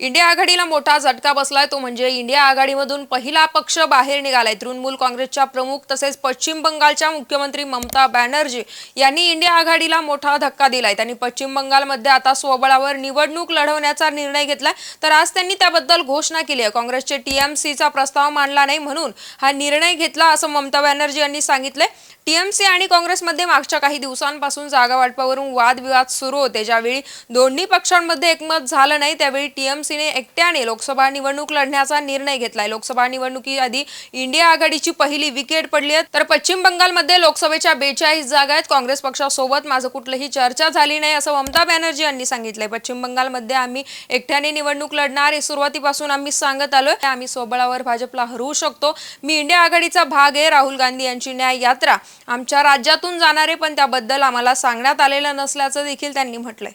India आघाडीला मोठा झटका बसलाय तो म्हणजे इंडिया आघाडीमधून पहिला पक्ष बाहेर निघालाय। तृणमूल काँग्रेसच्या प्रमुख तसेच पश्चिम बंगालच्या मुख्यमंत्री ममता बॅनर्जी यांनी इंडिया आघाडीला मोठा धक्का दिलाय। त्यांनी पश्चिम बंगालमध्ये आता स्वबळावर निवडणूक लढवण्याचा निर्णय घेतलाय, तर आज त्यांनी त्याबद्दल घोषणा केली आहे। काँग्रेसचे टीएमसीचा प्रस्ताव मांडला नाही म्हणून हा निर्णय घेतला असं ममता बॅनर्जी यांनी सांगितलंय। टीएमसी आणि काँग्रेसमध्ये मागच्या काही दिवसांपासून जागा वाटपावरून वादविवाद सुरू होते। ज्यावेळी दोन्ही पक्षांमध्ये एकमत झालं नाही त्यावेळी टीएमसीने एकट्याने लोकसभा निवडणूक लढण्याचा निर्णय घेतलाय। लोकसभा निवडणुकीआधी इंडिया आघाडीची पहिली विकेट पडली आहे, तर पश्चिम बंगालमध्ये लोकसभेच्या 42 जागा आहेत। काँग्रेस पक्षासोबत माझं कुठलीही चर्चा झाली नाही असं ममता बॅनर्जी यांनी सांगितलंय। पश्चिम बंगालमध्ये आम्ही एकट्याने निवडणूक लढणार हे सुरुवातीपासून आम्ही सांगत आलोय। आम्ही स्वबळावर भाजपला हरवू शकतो। मी इंडिया आघाडीचा भाग आहे। राहुल गांधी यांची न्याय यात्रा आमच्या राज्यातून जाणार आहे, पण त्याबद्दल आम्हाला सांगण्यात आलेलं नसल्याचं देखील त्यांनी म्हटलंय।